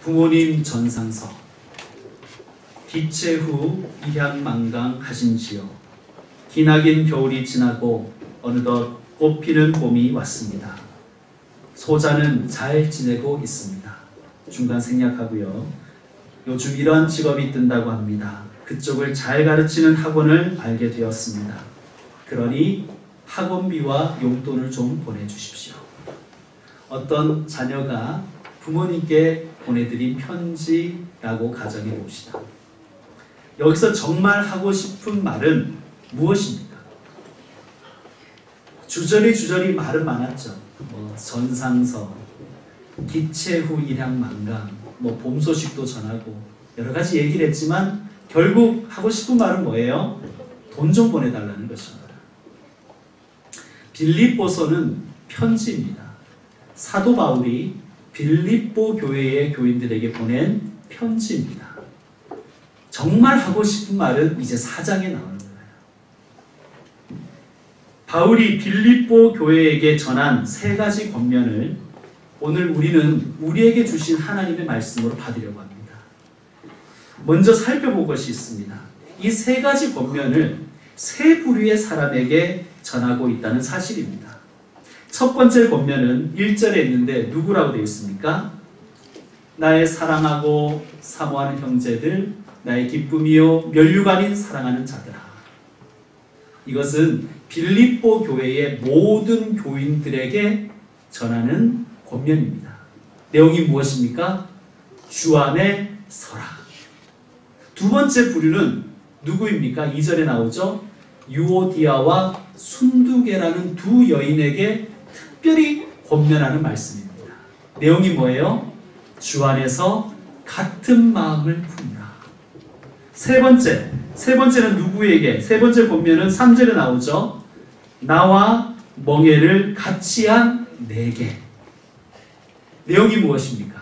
부모님 전상서 기체 후 입양만강 하신지요. 기나긴 겨울이 지나고 어느덧 꽃피는 봄이 왔습니다. 소자는 잘 지내고 있습니다. 중간 생략하고요. 요즘 이러한 직업이 뜬다고 합니다. 그쪽을 잘 가르치는 학원을 알게 되었습니다. 그러니 학원비와 용돈을 좀 보내주십시오. 어떤 자녀가 부모님께 보내드린 편지라고 가정해 봅시다. 여기서 정말 하고 싶은 말은 무엇입니까? 주저리 말은 많았죠. 전상서, 기체 후 일양만강, 봄 소식도 전하고 여러 가지 얘기를 했지만 결국 하고 싶은 말은 뭐예요? 돈 좀 보내달라는 것입니다. 빌립보서는 편지입니다. 사도 바울이 빌립보 교회의 교인들에게 보낸 편지입니다. 정말 하고 싶은 말은 이제 4장에 나오는 거예요. 바울이 빌립보 교회에게 전한 3가지 권면을 오늘 우리는 우리에게 주신 하나님의 말씀으로 받으려고 합니다. 먼저 살펴볼 것이 있습니다. 이 3가지 권면을 3부류의 사람에게 전하고 있다는 사실입니다. 첫 번째 권면은 1절에 있는데 누구라고 되어 있습니까? 나의 사랑하고 사모하는 형제들, 나의 기쁨이요 면류관인 사랑하는 자들아. 이것은 빌립보 교회의 모든 교인들에게 전하는 권면입니다. 내용이 무엇입니까? 주 안에 서라. 두 번째 부류는 누구입니까? 2절에 나오죠. 유오디아와 순두계라는 두 여인에게 특별히 권면하는 말씀입니다. 내용이 뭐예요? 주 안에서 같은 마음을 품으라. 세 번째는 누구에게? 세 번째 권면은 3절에 나오죠. 나와 멍에를 같이 한 내게. 내용이 무엇입니까?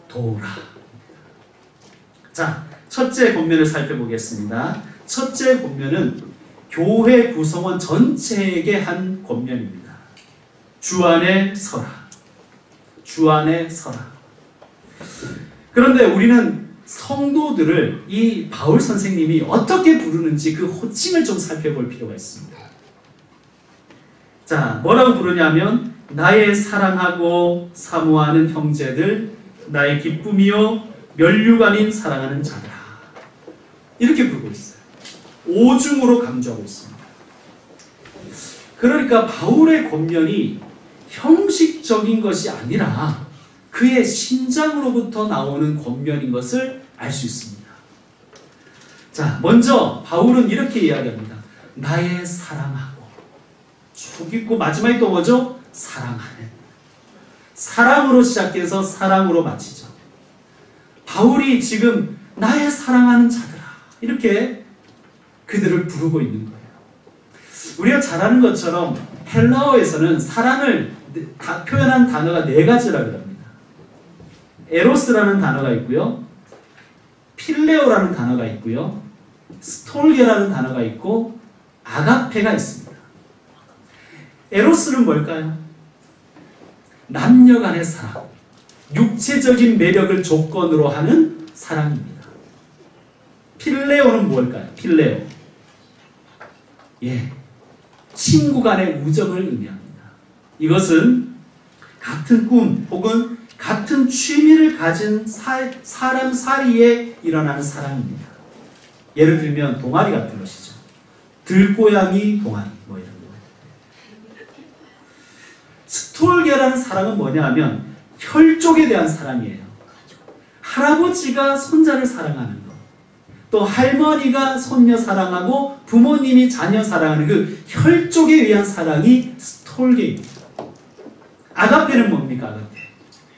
도우라. 자, 첫째 권면을 살펴보겠습니다. 첫째 권면은 교회 구성원 전체에게 한 권면입니다. 주 안에 서라. 주 안에 서라. 그런데 우리는 성도들을 이 바울 선생님이 어떻게 부르는지 그 호칭을 좀 살펴볼 필요가 있습니다. 자, 뭐라고 부르냐면 나의 사랑하고 사모하는 형제들, 나의 기쁨이요 면류관인 사랑하는 자들아. 이렇게 부르고 있어요. 오중으로 강조하고 있습니다. 그러니까 바울의 권면이 형식적인 것이 아니라 그의 심장으로부터 나오는 권면인 것을 알 수 있습니다. 자, 먼저 바울은 이렇게 이야기합니다. 나의 사랑하고 쭉 있고 마지막에 또 뭐죠? 사랑하는. 사랑으로 시작해서 사랑으로 마치죠. 바울이 지금 나의 사랑하는 자들아 이렇게 그들을 부르고 있는 거예요. 우리가 잘 아는 것처럼 헬라어에서는 사랑을 표현한 단어가 4가지라고 합니다. 에로스라는 단어가 있고요. 필레오라는 단어가 있고요. 스톨게라는 단어가 있고 아가페가 있습니다. 에로스는 뭘까요? 남녀 간의 사랑, 육체적인 매력을 조건으로 하는 사랑입니다. 필레오는 뭘까요? 필레오. 친구 간의 우정을 의미합니다. 이것은 같은 꿈 혹은 같은 취미를 가진 사람 사이에 일어나는 사랑입니다. 예를 들면 동아리 같은 것이죠. 들고양이 동아리 이런 거. 스톨게라는 사랑은 뭐냐 하면 혈족에 대한 사랑이에요. 할아버지가 손자를 사랑하는 것, 또 할머니가 손녀 사랑하고 부모님이 자녀 사랑하는 그 혈족에 의한 사랑이 스톨게입니다. 아가페는 뭡니까?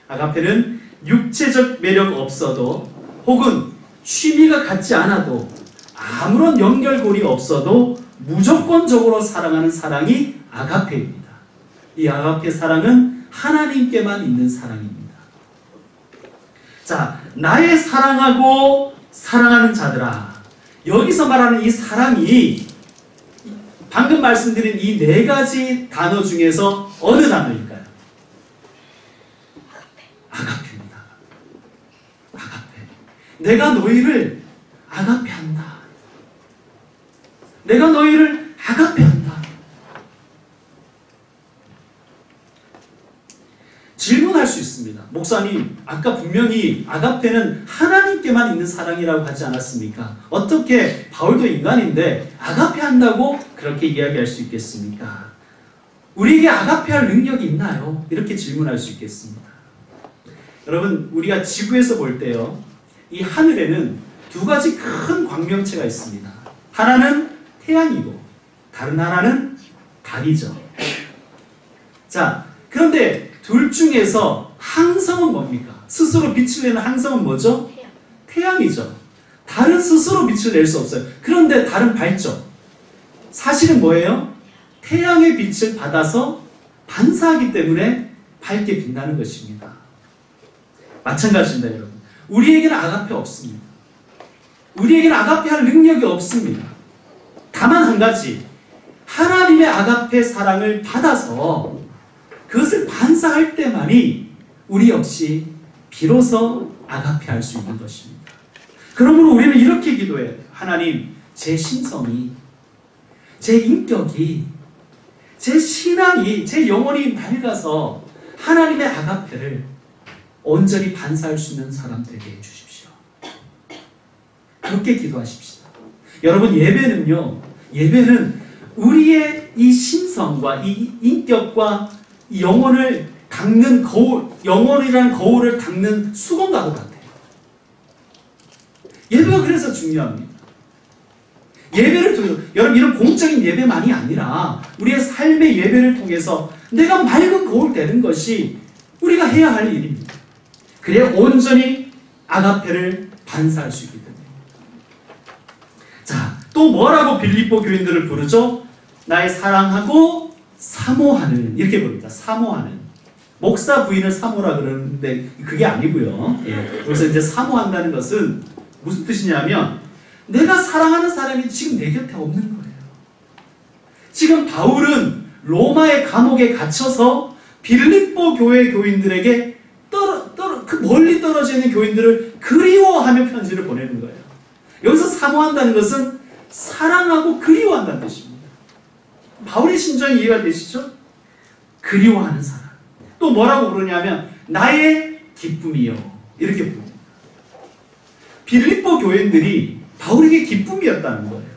아가페는 육체적 매력 없어도 혹은 취미가 같지 않아도 아무런 연결고리 없어도 무조건적으로 사랑하는 사랑이 아가페입니다. 이 아가페 사랑은 하나님께만 있는 사랑입니다. 자, 나의 사랑하고 사랑하는 자들아. 여기서 말하는 이 사랑이 방금 말씀드린 이 4가지 단어 중에서 어느 단어일까요? 아가페입니다. 내가 너희를 아가페한다. 내가 너희를 아가페한다. 질문할 수 있습니다. 목사님, 아까 분명히 아가페는 하나님께만 있는 사랑이라고 하지 않았습니까? 어떻게 바울도 인간인데 아가페 한다고 그렇게 이야기할 수 있겠습니까? 우리에게 아가페할 능력이 있나요? 이렇게 질문할 수 있겠습니다. 여러분, 우리가 지구에서 볼 때요, 이 하늘에는 두 가지 큰 광명체가 있습니다. 하나는 태양이고 다른 하나는 달이죠. 자, 그런데 둘 중에서 항성은 뭡니까? 스스로 빛을 내는 항성은 뭐죠? 태양이죠. 달은 스스로 빛을 낼 수 없어요. 그런데 달은 밝죠. 사실은 뭐예요? 태양의 빛을 받아서 반사하기 때문에 밝게 빛나는 것입니다. 마찬가지입니다, 여러분. 우리에게는 아가페 없습니다. 우리에게는 아가페 할 능력이 없습니다. 다만 한 가지, 하나님의 아가페 사랑을 받아서 그것을 반사할 때만이 우리 역시 비로소 아가페 할 수 있는 것입니다. 그러므로 우리는 이렇게 기도해요. 하나님, 제 심성이, 제 인격이, 제 신앙이, 제 영혼이 밝아서 하나님의 아가페를 온전히 반사할 수 있는 사람 되게 해주십시오. 그렇게 기도하십시오. 여러분, 예배는 우리의 이 심성과 이 인격과 이 영혼을 닦는 거울, 영혼이라는 거울을 닦는 수건과도 같아요. 예배가 그래서 중요합니다. 예배를 통해서, 여러분, 이런 공적인 예배만이 아니라 우리의 삶의 예배를 통해서 내가 맑은 거울 되는 것이 우리가 해야 할 일입니다. 그래야 온전히 아가페를 반사할 수 있기 때문에. 자, 또 뭐라고 빌립보 교인들을 부르죠? 나의 사랑하고 사모하는, 이렇게 부릅니다. 사모하는. 목사 부인을 사모라 그러는데 그게 아니고요. 예. 그래서 이제 사모한다는 것은 무슨 뜻이냐면 내가 사랑하는 사람이 지금 내 곁에 없는 거예요. 지금 바울은 로마의 감옥에 갇혀서 빌립보 교회 교인들에게 그 멀리 떨어져 있는 교인들을 그리워하며 편지를 보내는 거예요. 여기서 사모한다는 것은 사랑하고 그리워한다는 뜻입니다. 바울의 심정이 이해가 되시죠? 그리워하는 사람. 또 뭐라고 부르냐면 나의 기쁨이요. 이렇게 부릅니다. 빌립보 교인들이 바울에게 기쁨이었다는 거예요.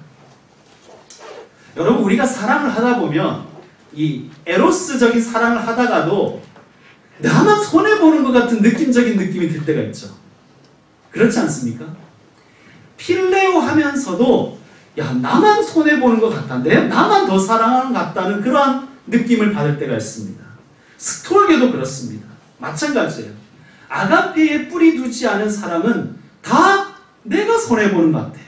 여러분, 우리가 사랑을 하다 보면 이 에로스적인 사랑을 하다가도 나만 손해보는 것 같은 느낌적인 느낌이 들 때가 있죠. 그렇지 않습니까? 필레오 하면서도 야, 나만 손해보는 것 같다. 나만 더 사랑하는 것 같다는 그러한 느낌을 받을 때가 있습니다. 스톨게도 그렇습니다. 마찬가지예요. 아가페에 뿌리 두지 않은 사람은 다 내가 손해보는 것 같아요.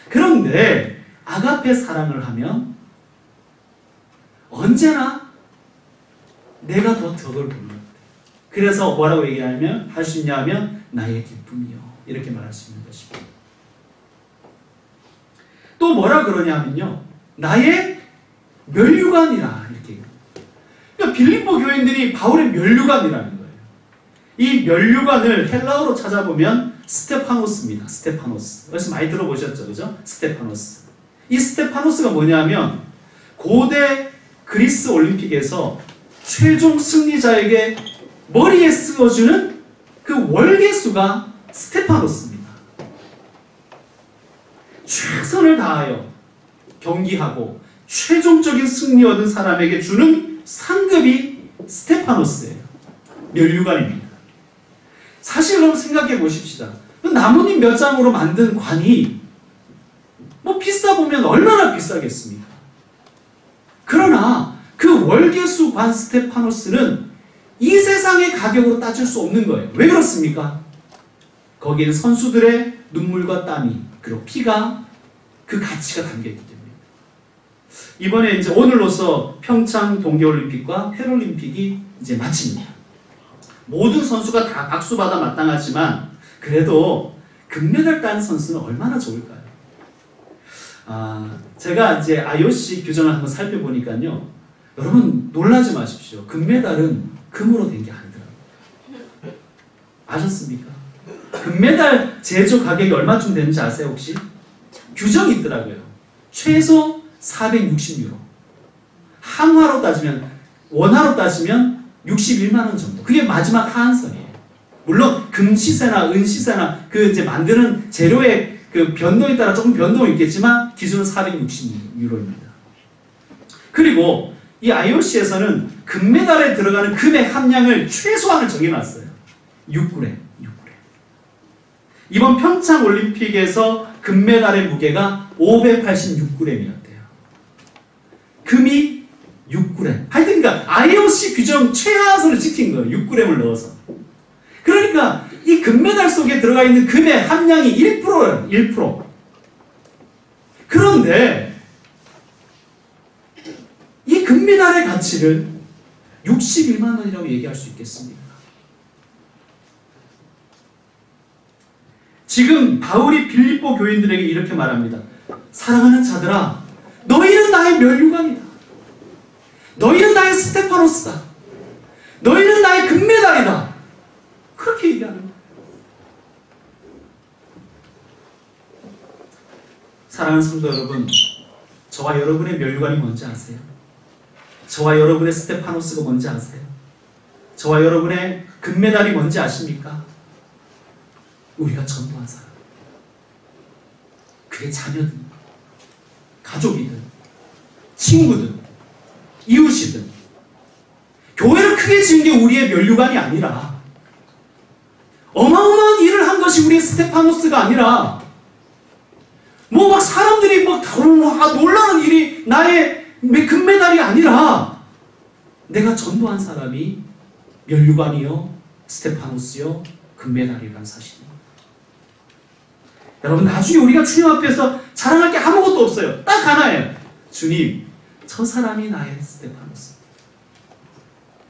그런데 아가페 사랑을 하면 언제나 내가 더 덕을 보는 것 같아요. 그래서 뭐라고 얘기하면 할 수 있냐 하면 나의 기쁨이요. 이렇게 말할 수 있는 것입니다. 또 뭐라 그러냐면요. 나의 면류관이라 이렇게. 그러니까 빌립보 교인들이 바울의 면류관이라는 거예요. 이 면류관을 헬라어로 찾아보면 스테파노스입니다. 스테파노스. 그래서 많이 들어보셨죠, 그죠? 스테파노스. 이 스테파노스가 뭐냐면 고대 그리스 올림픽에서 최종 승리자에게 머리에 쓰어주는 그 월계수가 스테파노스입니다. 최선을 다하여 경기하고 최종적인 승리 얻은 사람에게 주는 상급이 스테파노스예요. 면류관입니다. 사실 여러분 생각해 보십시다. 나뭇잎 몇 장으로 만든 관이 뭐 비싸 보면 얼마나 비싸겠습니까? 그러나 그 월계수 관 스테파노스는 이 세상의 가격으로 따질 수 없는 거예요. 왜 그렇습니까? 거기에는 선수들의 눈물과 땀이 그리고 피가 그 가치가 담겨있기 때문에. 이번에 이제 오늘로서 평창 동계올림픽과 패럴림픽이 이제 마칩니다. 모든 선수가 다 박수받아 마땅하지만 그래도 금메달 딴 선수는 얼마나 좋을까요? 제가 이제 IOC 규정을 한번 살펴보니까요. 여러분 놀라지 마십시오. 금메달은 금으로 된 게 아니더라고요. 아셨습니까? 금메달 제조 가격이 얼마쯤 되는지 아세요 혹시? 규정이 있더라고요. 최소 460유로. 한화로 따지면, 원화로 따지면 61만 원 정도. 그게 마지막 하한선이에요. 물론 금시세나 은시세나 그 이제 만드는 재료의 그 변동에 따라 조금 변동이 있겠지만 기준은 460유로입니다. 그리고 이 IOC에서는 금메달에 들어가는 금의 함량을 최소한을 정해놨어요. 6g. 이번 평창 올림픽에서 금메달의 무게가 586g이었대요. 금이 6g. 하여튼 그러니까 IOC 규정 최하선을 지킨 거예요. 6g을 넣어서. 그러니까 이 금메달 속에 들어가 있는 금의 함량이 1%예요. 1%. 그런데 이 금메달의 가치를 61만 원이라고 얘기할 수 있겠습니까? 지금 바울이 빌립보 교인들에게 이렇게 말합니다. 사랑하는 자들아, 너희는 나의 면류관이다. 너희는 나의 스테파노스다. 너희는 나의 금메달이다. 그렇게 얘기하는 거예요. 사랑하는 성도 여러분, 저와 여러분의 면류관이 뭔지 아세요? 저와 여러분의 스테파노스가 뭔지 아세요? 저와 여러분의 금메달이 뭔지 아십니까? 우리가 전도한 사람. 그게 자녀든, 가족이든, 친구든, 이웃이든. 교회를 크게 지은 게 우리의 면류관이 아니라, 어마어마한 일을 한 것이 우리의 스테파노스가 아니라, 뭐 막 사람들이 막 놀라는 일이 나의 금메달이 아니라, 내가 전도한 사람이 면류관이요, 스테파노스요, 금메달이라는 사실입니다. 여러분, 나중에 우리가 주님 앞에서 자랑할 게 아무것도 없어요. 딱 하나예요. 주님, 저 사람이 나의 스테파노스.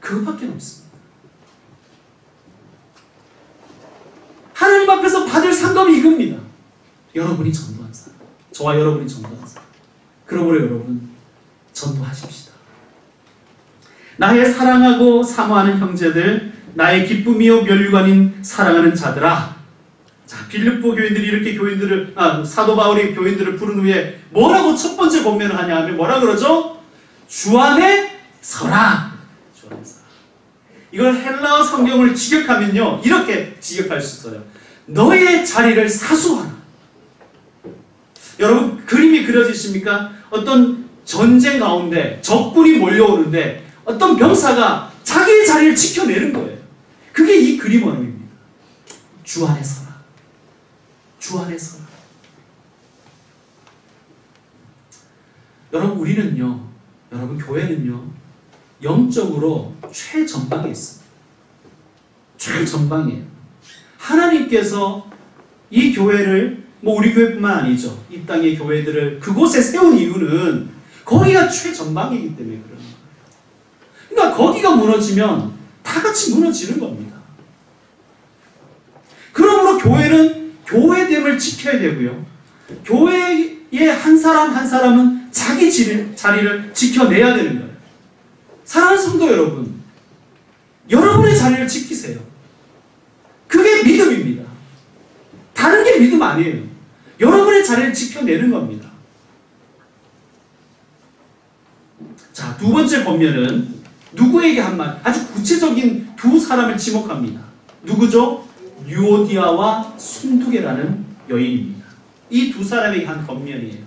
그것밖에 없습니다. 하나님 앞에서 받을 상금이 이겁니다. 여러분이 전도한 사람. 저와 여러분이 전도한 사람. 그러므로 여러분, 전도하십시다. 나의 사랑하고 사모하는 형제들, 나의 기쁨이요 면류관인 사랑하는 자들아. 자, 빌립보 교인들이 이렇게 사도 바울이 교인들을 부른 후에 뭐라고 첫 번째 권면을 하냐 하면 뭐라 그러죠? 주 안에 서라. 주 안에 서라. 이걸 헬라어 성경을 직역하면요, 이렇게 직역할 수 있어요. 너의 자리를 사수하라. 여러분, 그림이 그려지십니까? 어떤 전쟁 가운데 적군이 몰려오는데 어떤 병사가 자기의 자리를 지켜내는 거예요. 그게 이 그림 언어입니다. 주 안에 서라. 주 안에 서라. 여러분, 우리는요, 여러분, 교회는요, 영적으로 최전방에 있습니다. 최전방이에요. 하나님께서 이 교회를, 뭐 우리 교회뿐만 아니죠, 이 땅의 교회들을 그곳에 세운 이유는 거기가 최전방이기 때문에 그런 거예요. 그러니까 거기가 무너지면 다 같이 무너지는 겁니다. 그러므로 교회는 교회됨을 지켜야 되고요, 교회의 한 사람 한 사람은 자기 자리를 지켜내야 되는 거예요. 사랑하는 성도 여러분, 여러분의 자리를 지키세요. 그게 믿음입니다. 다른 게 믿음 아니에요. 여러분의 자리를 지켜내는 겁니다. 자, 두 번째 권면은 누구에게 한 말, 아주 구체적인 두 사람을 지목합니다. 누구죠? 유오디아와 순두계라는 여인입니다. 이 두 사람에게 한 권면이에요.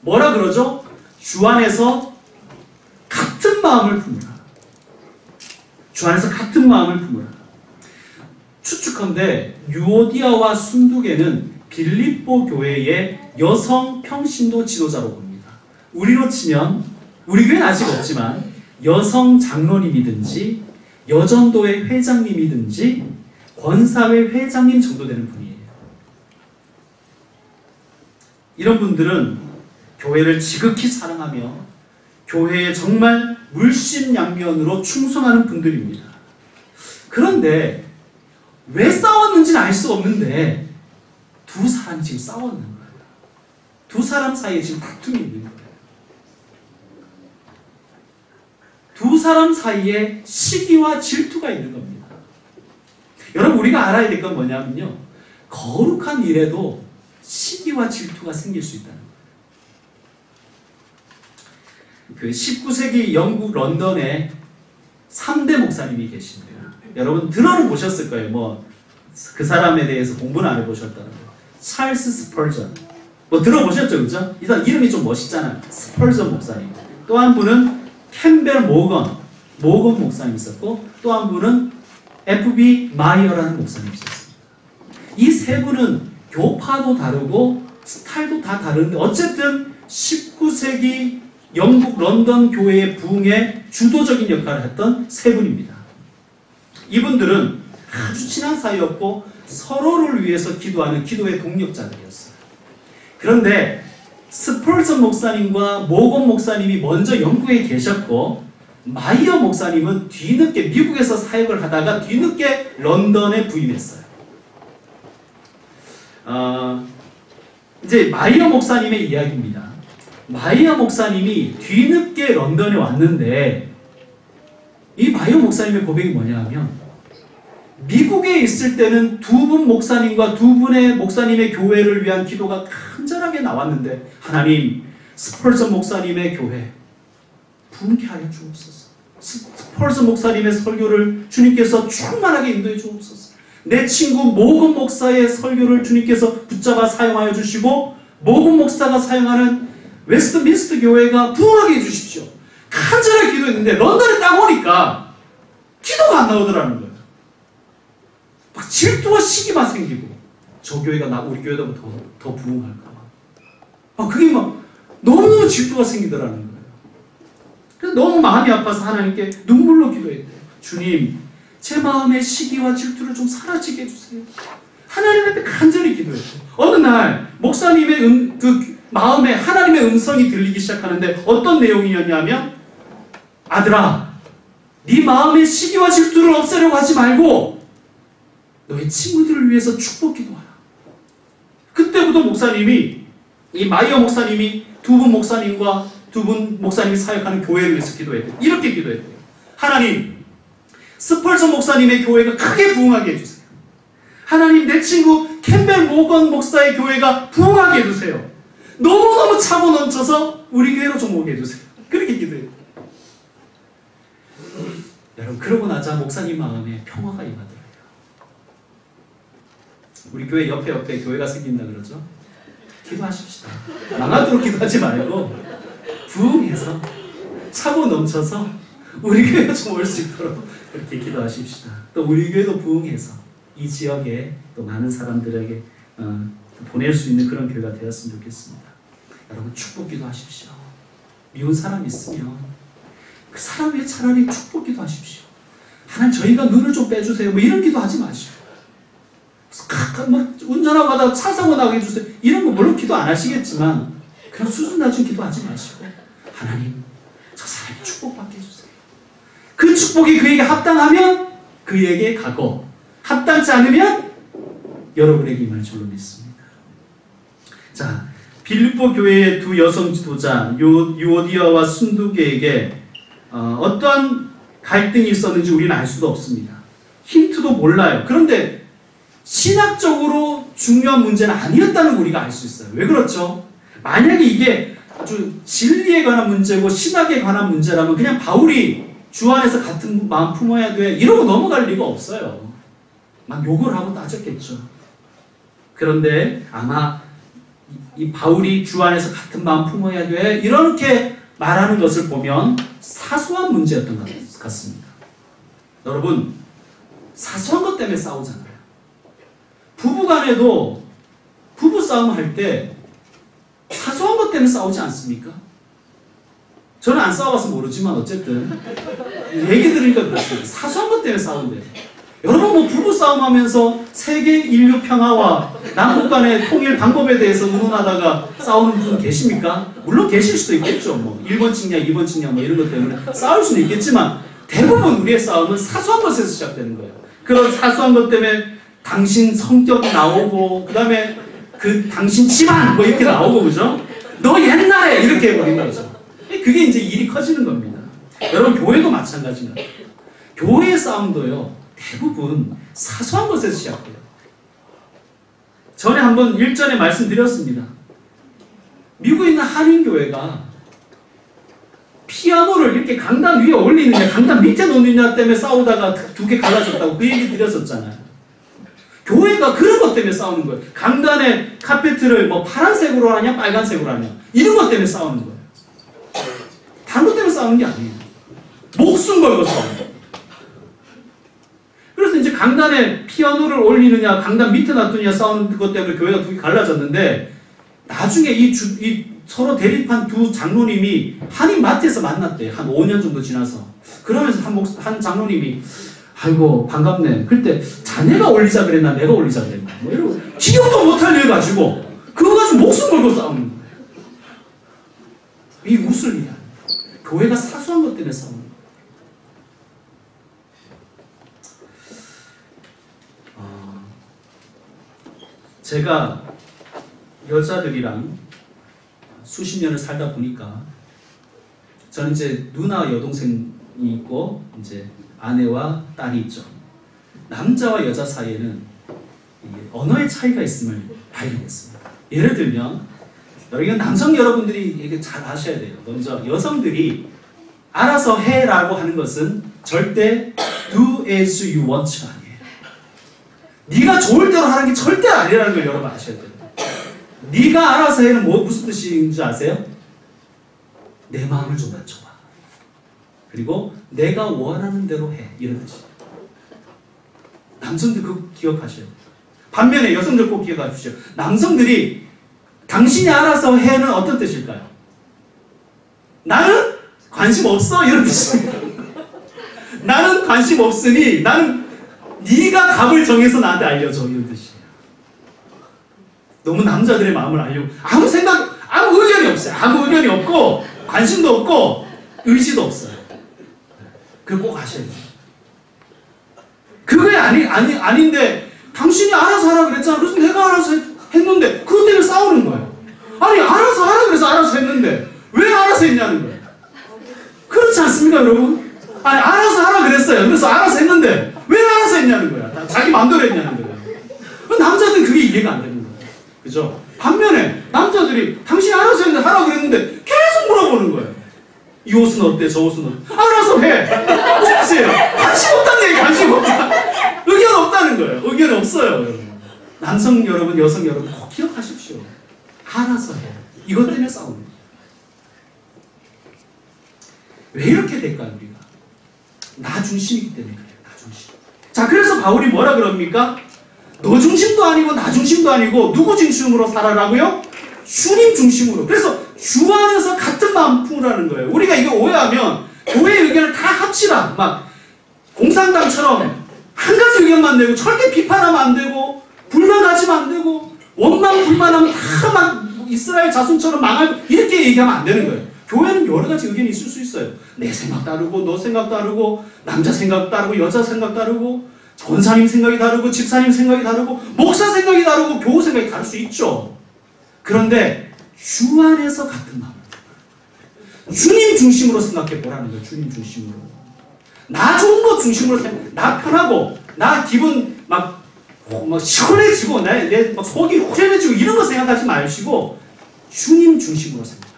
뭐라 그러죠? 주 안에서 같은 마음을 품으라. 주 안에서 같은 마음을 품으라. 추측컨대 유오디아와 순두계는 빌립보 교회의 여성 평신도 지도자로 봅니다. 우리로 치면, 우리 교회는 아직 없지만 여성 장로님이든지 여전도회 회장님이든지 권사회 회장님 정도 되는 분이에요. 이런 분들은 교회를 지극히 사랑하며 교회에 정말 물심양면으로 충성하는 분들입니다. 그런데 왜 싸웠는지는 알 수 없는데 두 사람이 지금 싸웠는 거예요. 두 사람 사이에 지금 다툼이 있는 거예요. 두 사람 사이에 시기와 질투가 있는 겁니다. 여러분, 우리가 알아야 될 건 뭐냐면요, 거룩한 일에도 시기와 질투가 생길 수 있다는 거예요. 그 19세기 영국 런던에 3대 목사님이 계십니다. 여러분 들어는 보셨을 거예요. 뭐 그 사람에 대해서 공부는 안 해보셨다는 거. 찰스 스펄전. 뭐 들어보셨죠, 그죠? 일단 이름이 좀 멋있잖아요. 스펄전 목사님. 또 한 분은 캠벨 모건 목사님 있었고, 또 한 분은 F.B. 마이어라는 목사님 있었습니다. 이 세 분은 교파도 다르고 스타일도 다 다른데 어쨌든 19세기 영국 런던 교회의 부흥에 주도적인 역할을 했던 세 분입니다. 이분들은 아주 친한 사이였고 서로를 위해서 기도하는 기도의 동력자들이었어요. 그런데 스펄전 목사님과 모건 목사님이 먼저 영국에 계셨고, 마이어 목사님은 뒤늦게 미국에서 사역을 하다가 뒤늦게 런던에 부임했어요. 이제 마이어 목사님의 이야기입니다. 마이어 목사님이 뒤늦게 런던에 왔는데, 이 마이어 목사님의 고백이 뭐냐 하면, 미국에 있을 때는 두 분 목사님과 두 분의 목사님의 교회를 위한 기도가 간절하게 나왔는데, 하나님, 스펄전 목사님의 교회 부흥케 하여 주옵소서. 스펄전 목사님의 설교를 주님께서 충만하게 인도해 주옵소서. 내 친구 모건 목사의 설교를 주님께서 붙잡아 사용하여 주시고, 모건 목사가 사용하는 웨스트민스터 교회가 부흥하게 해주십시오. 간절하게 기도했는데 런던에 딱 오니까 기도가 안 나오더라는 거예요. 막 질투와 시기만 생기고, 저 교회가 우리 교회보다 더 부흥할까 봐. 그게 막 너무너무 질투가 생기더라는 거예요. 그래서 너무 마음이 아파서 하나님께 눈물로 기도했대요. 주님, 제 마음의 시기와 질투를 좀 사라지게 해주세요. 하나님한테 간절히 기도했어요. 어느 날 목사님의 그 마음에 하나님의 음성이 들리기 시작하는데 어떤 내용이었냐면, 아들아, 네 마음의 시기와 질투를 없애려고 하지 말고 너의 친구들을 위해서 축복 기도하라. 그때부터 목사님이, 이 마이어 목사님이 두 분 목사님과 두 분 목사님이 사역하는 교회를 위해서 기도했대요. 이렇게 기도했대요. 하나님, 스펄전 목사님의 교회가 크게 부흥하게 해주세요. 하나님, 내 친구 캠벨 모건 목사의 교회가 부흥하게 해주세요. 너무너무 차고 넘쳐서 우리 교회로 좀 오게 해주세요. 그렇게 기도해요. 여러분, 그러고 나자 목사님 마음에 평화가 임하더라고요. 우리 교회 옆에 교회가 생긴다 그러죠? 기도하십시다. 망하도록 기도하지 말고 부흥해서 차고 넘쳐서 우리 교회가 좀 올 수 있도록 그렇게 기도하십시다. 또 우리 교회도 부흥해서 이 지역에 또 많은 사람들에게 보낼 수 있는 그런 교회가 되었으면 좋겠습니다. 여러분, 축복 기도하십시오. 미운 사람 있으면 그 사람 위해 차라리 축복 기도하십시오. 하나님, 저희가 눈을 좀 빼주세요. 뭐 이런 기도하지 마시고, 운전하고 가다가 차 사고 나게 해주세요. 이런 거 물론 기도 안 하시겠지만 그런 수준 낮은 기도하지 마시고, 하나님, 저 사람이 축복받게 해주세요. 그 축복이 그에게 합당하면 그에게 가고, 합당치 않으면 여러분에게 임할 줄로 믿습니다. 자, 빌립보 교회의 두 여성 지도자 유오디아와 순두계에게 어떠한 갈등이 있었는지 우리는 알 수도 없습니다. 힌트도 몰라요. 그런데 신학적으로 중요한 문제는 아니었다는 걸 우리가 알 수 있어요. 왜 그렇죠? 만약에 이게 아주 진리에 관한 문제고 신학에 관한 문제라면 그냥 바울이 주 안에서 같은 마음 품어야 돼, 이러고 넘어갈 리가 없어요. 막 욕을 하고 따졌겠죠. 그런데 아마 이 바울이 주 안에서 같은 마음 품어야 돼, 이렇게 말하는 것을 보면 사소한 문제였던 것 같습니다. 여러분, 사소한 것 때문에 싸우잖아요. 부부간에도 부부싸움 할 때 사소한 것 때문에 싸우지 않습니까? 저는 안 싸워봐서 모르지만 어쨌든 얘기 들으니까 그렇습니다. 사소한 것 때문에 싸운대요. 여러분, 뭐 부부싸움 하면서 세계 인류 평화와 남북 간의 통일 방법에 대해서 의논하다가 싸우는 분 계십니까? 물론 계실 수도 있겠죠. 뭐 1번 측량, 2번 측량 뭐 이런 것 때문에 싸울 수는 있겠지만 대부분 우리의 싸움은 사소한 것에서 시작되는 거예요. 그런 사소한 것 때문에 당신 성격 나오고, 그 다음에 그 당신 집안 뭐 이렇게 나오고, 그죠? 너 옛날에 이렇게 해버린 거죠. 그게 이제 일이 커지는 겁니다. 여러분, 교회도 마찬가지입니다. 교회의 싸움도요, 대부분 사소한 것에서 시작돼요. 전에 한번 일전에 말씀드렸습니다. 미국에 있는 한인교회가 피아노를 이렇게 강단 위에 올리느냐 강단 밑에 놓느냐 때문에 싸우다가 두 개 갈라졌다고 그 얘기 드렸었잖아요. 교회가 그런 것 때문에 싸우는 거예요. 강단에 카페트를 뭐 파란색으로 하냐 빨간색으로 하냐 이런 것 때문에 싸우는 거예요. 다른 것 때문에 싸우는 게 아니에요. 목숨 걸고 싸우는 거예요. 그래서 이제 강단에 피아노를 올리느냐 강단 밑에 놔두느냐 싸우는 것 때문에 교회가 두 개 갈라졌는데 나중에 이 서로 대립한 두 장로님이 한인 마트에서 만났대요. 한 5년 정도 지나서. 그러면서 한 장로님이 아이고 반갑네. 그때 자네가 올리자 그랬나 내가 올리자 그랬나 뭐 이러고 기억도 못할 일 가지고 그거 가지고 목숨 걸고 싸우는 거예요. 이 웃을 일이 아니에요. 교회가 사소한 것 때문에 싸우는 거예요. 제가 여자들이랑 수십 년을 살다 보니까 저는 이제 누나 여동생이 있고 이제 아내와 딸이 있죠. 남자와 여자 사이에는 언어의 차이가 있음을 발견했습니다. 예를 들면 이건 남성 여러분들이 이게 잘 아셔야 돼요. 먼저 여성들이 알아서 해라고 하는 것은 절대 do as you want 아니에요. 네가 좋을 대로 하는 게 절대 아니라는 걸 여러분 아셔야 돼요. 네가 알아서 해는 무슨 뜻인지 아세요? 내 마음을 좀 맞춰봐. 그리고 내가 원하는 대로 해. 이런 뜻이에요. 남성들 그거 기억하셔요. 반면에 여성들 꼭 기억해 주십시오. 남성들이 당신이 알아서 해는 어떤 뜻일까요? 나는 관심 없어. 이런 뜻입니다. 나는 관심 없으니 나는 네가 답을 정해서 나한테 알려줘. 이런 뜻이에요. 너무 남자들의 마음을 알려고 아무 의견이 없어요. 아무 의견이 없고 관심도 없고 의지도 없어요. 그거 꼭 아셔야 돼요. 그게 아닌데 당신이 알아서 하라 그랬잖아. 그래서 내가 알아서 했는데 그것 때문에 싸우는 거예요. 아니 알아서 하라 그래서 알아서 했는데 왜 알아서 했냐는 거예요. 그렇지 않습니까 여러분? 아니 알아서 하라 그랬어요. 그래서 알아서 했는데 왜 알아서 했냐는 거야. 자기 마음대로 했냐는 거예요. 남자들은 그게 이해가 안 되는 거예요. 그죠? 반면에 남자들이 당신이 알아서 했는데 하라 그랬는데 계속 물어보는 거예요. 이 옷은 어때? 저 옷은 어때? 알아서 해! 무슨 뜻이에요? 관심 없다는 얘기, 관심 없다. 의견 없다는 거예요. 의견 없어요, 여러분. 남성 여러분, 여성 여러분 꼭 기억하십시오. 알아서 해. 이것 때문에 싸우는 거예요. 왜 이렇게 될까요, 우리가? 나 중심이기 때문에 그래요, 나 중심. 자, 그래서 바울이 뭐라 그럽니까? 너 중심도 아니고 나 중심도 아니고 누구 중심으로 살아라고요? 주님 중심으로. 그래서 주 안에서 같은 마음 품으라는 거예요. 우리가 이거 오해하면 교회의 의견을 다 합치라. 막 공산당처럼 한 가지 의견만 내고 절대 비판하면 안 되고 불만 가지면 안 되고 원망 불만하면 다 막 이스라엘 자손처럼 망할 이렇게 얘기하면 안 되는 거예요. 교회는 여러 가지 의견이 있을 수 있어요. 내 생각 다르고 너 생각 다르고 남자 생각 다르고 여자 생각 다르고 권사님 생각이 다르고 집사님 생각이 다르고 목사 생각이 다르고 교우 생각이 다를 수 있죠. 그런데 주 안에서 같은 마음 주님 중심으로 생각해 보라는 거예요. 주님 중심으로. 나 좋은 것 중심으로 생각해. 나 편하고 나 기분 막 시원해지고 내 막 속이 후련해지고 이런 거 생각하지 마시고 주님 중심으로 생각해요.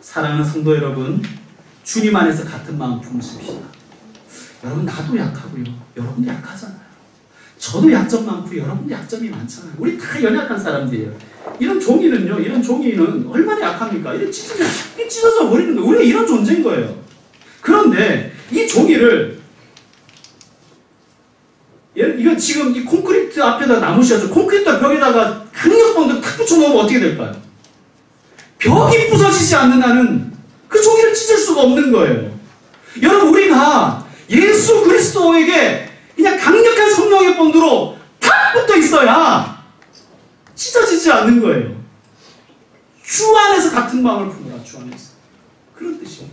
사랑하는 성도 여러분, 주님 안에서 같은 마음 품으십시다. 여러분 나도 약하고요. 여러분도 약하잖아요. 저도 약점 많고 여러분도 약점이 많잖아요. 우리 다 연약한 사람들이에요. 이런 종이는 얼마나 약합니까? 이렇게 찢어져 버리는 거예요. 우리가 이런 존재인 거예요. 그런데 이 종이를 이거 지금 이 콘크리트 앞에다 나무 씌워서 콘크리트 벽에다가 강력봉도 탁 붙여놓으면 어떻게 될까요? 벽이 부서지지 않는 한은 그 종이를 찢을 수가 없는 거예요. 여러분 우리가 예수 그리스도에게 그냥 강력한 성령의 본드로 탁 붙어 있어야 찢어지지 않는 거예요. 주 안에서 같은 마음을 품으라. 주 안에서. 그런 뜻이에요.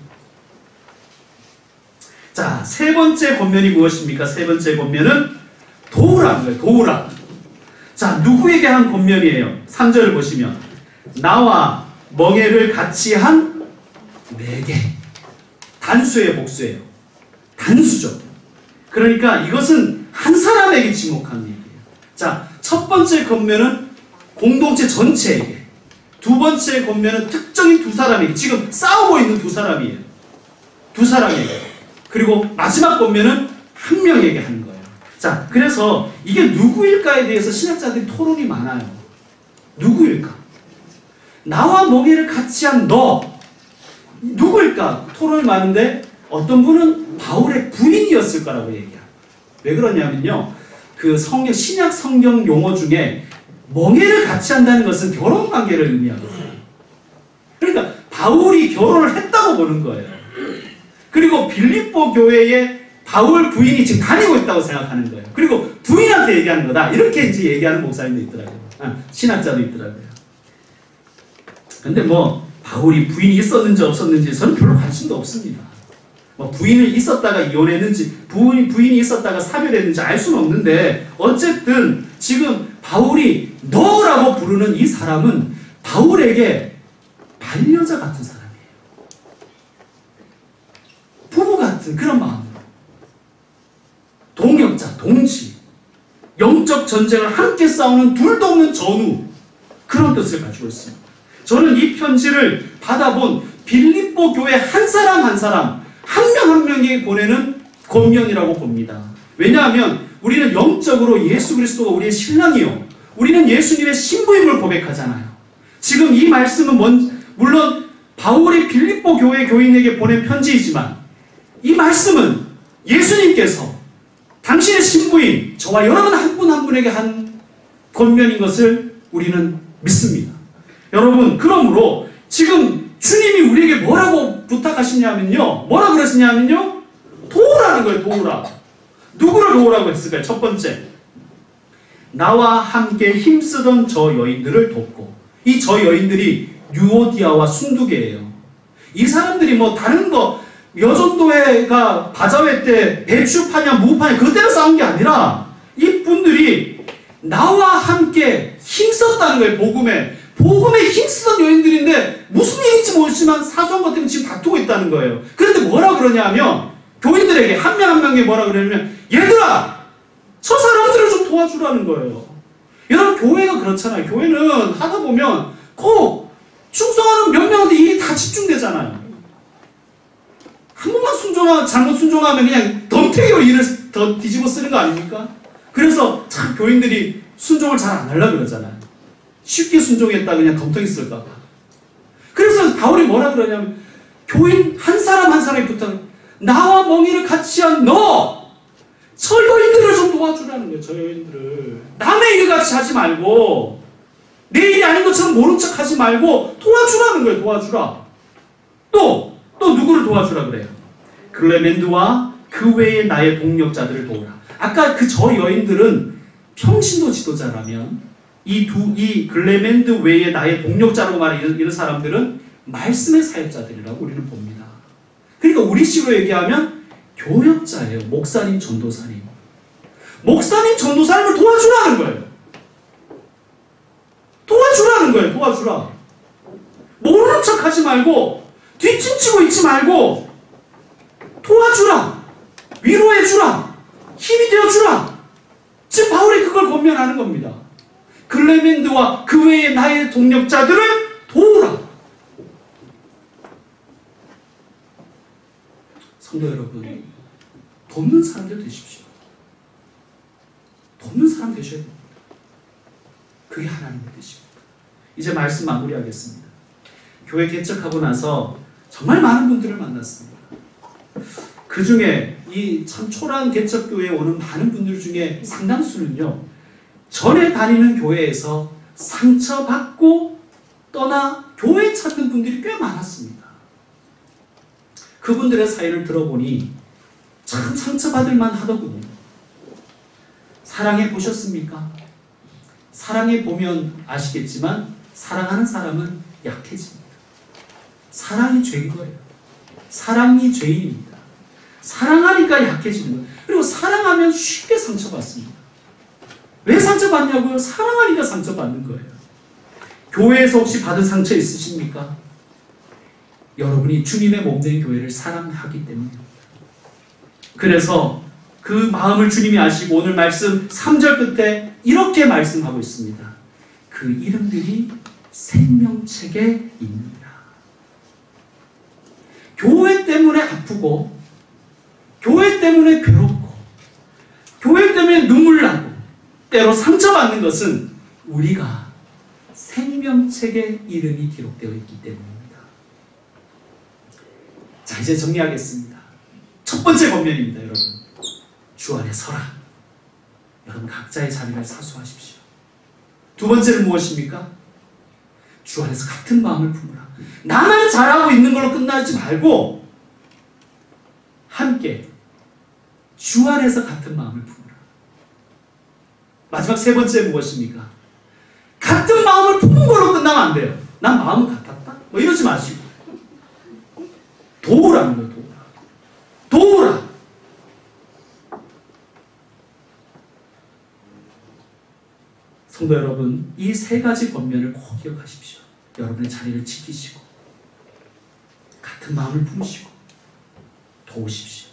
자, 세 번째 권면이 무엇입니까? 세 번째 권면은 도우라는 거예요. 도우라. 자, 누구에게 한 권면이에요? 3절을 보시면 나와 멍에를 같이 한 내게. 단수예요, 복수예요? 단수죠. 그러니까 이것은 한 사람에게 지목하는 얘기예요. 자, 첫 번째 권면은 공동체 전체에게, 두 번째 권면은 특정인 두 사람에게, 지금 싸우고 있는 두 사람이에요. 두 사람에게. 그리고 마지막 권면은 한 명에게 하는 거예요. 자, 그래서 이게 누구일까에 대해서 신학자들이 토론이 많아요. 누구일까? 나와 멍에를 같이 한 너, 누구일까? 토론이 많은데 어떤 분은 바울의 부인이었을 거라고 얘기해요. 왜 그러냐면요, 그 신약 성경 용어 중에 멍에를 같이 한다는 것은 결혼 관계를 의미하거든요. 그러니까 바울이 결혼을 했다고 보는 거예요. 그리고 빌립보 교회에 바울 부인이 지금 다니고 있다고 생각하는 거예요. 그리고 부인한테 얘기하는 거다, 이렇게 이제 얘기하는 목사님도 있더라고요. 신학자도 있더라고요. 근데 뭐 바울이 부인이 있었는지 없었는지 저는 별로 관심도 없습니다. 뭐 부인이 있었다가 이혼했는지, 부인이 있었다가 사별했는지 알 수는 없는데, 어쨌든 지금 바울이 너라고 부르는 이 사람은 바울에게 반려자 같은 사람이에요. 부부 같은 그런 마음으로, 동역자, 동지, 영적 전쟁을 함께 싸우는 둘도 없는 전우, 그런 뜻을 가지고 있습니다. 저는 이 편지를 받아본 빌립보 교회 한 사람 한 사람, 한 명 한 명에게 보내는 권면이라고 봅니다. 왜냐하면 우리는 영적으로 예수 그리스도가 우리의 신랑이요, 우리는 예수님의 신부임을 고백하잖아요. 지금 이 말씀은 물론 바울이 빌립보 교회 교인에게 보낸 편지이지만, 이 말씀은 예수님께서 당신의 신부인 저와 여러분 한 분 한 분에게 한 권면인 것을 우리는 믿습니다. 여러분, 그러므로 지금 주님이 우리에게 뭐라고 부탁하시냐면요, 뭐라 그러시냐면요, 도우라는 거예요. 도우라. 누구를 도우라고 했을까요? 첫 번째, 나와 함께 힘쓰던 저 여인들을 돕고, 이 저 여인들이 유오디아와 순두계예요. 이 사람들이 뭐 다른 거, 여전도회가 바자회 때 배추 파냐 무 파냐 그때로 싸운 게 아니라 이 분들이 나와 함께 힘썼다는 거예요. 복음에 힘쓰던 여인들인데 무슨 일인지 모르지만 사소한 것 때문에 지금 다투고 있다는 거예요. 그런데 뭐라 그러냐면, 교인들에게 한 명 한 명에게 뭐라 그러냐면, 얘들아, 저 사람들을 좀 도와주라는 거예요. 여러분, 교회가 그렇잖아요. 교회는 하다 보면 꼭 충성하는 몇 명한테 일이 다 집중되잖아요. 한 번만 잘못 순종하면 그냥 덤태기로 일을 더 뒤집어 쓰는 거 아닙니까? 그래서 참 교인들이 순종을 잘 안 하려고 그러잖아요. 쉽게 순종했다 그냥 덤태기 쓸까 봐. 그래서 바울이 뭐라 그러냐면, 교인 한 사람 한 사람이 부탁, 나와 멍이를 같이 한 너, 저 여인들을 좀 도와주라는 거예요. 저 여인들을. 남의 일 같이 하지 말고, 내 일이 아닌 것처럼 모른 척 하지 말고 도와주라는 거예요. 도와주라. 또 누구를 도와주라 그래요? 글레멘드와 그 외의 나의 동력자들을 도우라. 아까 그 저 여인들은 평신도 지도자라면, 이 글레멘드 외에 나의 동력자라고 말하는 이런 사람들은 말씀의 사역자들이라고 우리는 봅니다. 그러니까 우리식으로 얘기하면 교역자예요. 목사님, 전도사님. 목사님, 전도사님을 도와주라는 거예요. 도와주라는 거예요. 도와주라. 모르는 척 하지 말고, 뒷짐지고 있지 말고, 도와주라. 위로해주라. 힘이 되어주라. 지금 바울이 그걸 권면하는 겁니다. 글레멘드와 그 외의 나의 동력자들을 도우라. 성도 여러분, 돕는 사람들 되십시오. 돕는 사람 되셔야 됩니다. 그게 하나님의 뜻입니다. 이제 말씀 마무리하겠습니다. 교회 개척하고 나서 정말 많은 분들을 만났습니다. 그 중에 이 참 초라한 개척교회에 오는 많은 분들 중에 상당수는요, 전에 다니는 교회에서 상처받고 떠나 교회 찾는 분들이 꽤 많았습니다. 그분들의 사연을 들어보니 참 상처받을 만하더군요. 사랑해 보셨습니까? 사랑해 보면 아시겠지만 사랑하는 사람은 약해집니다. 사랑이 죄인 거예요. 사랑이 죄인입니다. 사랑하니까 약해지는 거예요. 그리고 사랑하면 쉽게 상처받습니다. 왜 상처받냐고요? 사랑하니까 상처받는 거예요. 교회에서 혹시 받은 상처 있으십니까? 여러분이 주님의 몸된 교회를 사랑하기 때문입니다. 그래서 그 마음을 주님이 아시고 오늘 말씀 3절 끝에 이렇게 말씀하고 있습니다. 그 이름들이 생명책에 있느니라. 교회 때문에 아프고 교회 때문에 괴롭고 교회 때문에 눈물 나고 때로 상처받는 것은 우리가 생명책에 이름이 기록되어 있기 때문입니다. 자, 이제 정리하겠습니다. 첫 번째 권면입니다. 여러분, 주 안에 서라. 여러분 각자의 자리를 사수하십시오. 두 번째는 무엇입니까? 주 안에서 같은 마음을 품으라. 나만 잘하고 있는 걸로 끝나지 말고 함께 주 안에서 같은 마음을 품으라. 마지막 세 번째 무엇입니까? 같은 마음을 품은 걸로 끝나면 안 돼요. 난 마음은 같았다? 뭐 이러지 마시고 도우라는 거예요. 도우라. 성도 여러분, 이 세 가지 권면을 꼭 기억하십시오. 여러분의 자리를 지키시고 같은 마음을 품으시고 도우십시오.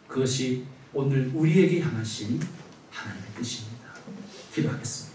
그것이 오늘 우리에게 향하신 하나님의 뜻입니다. 기도하겠습니다.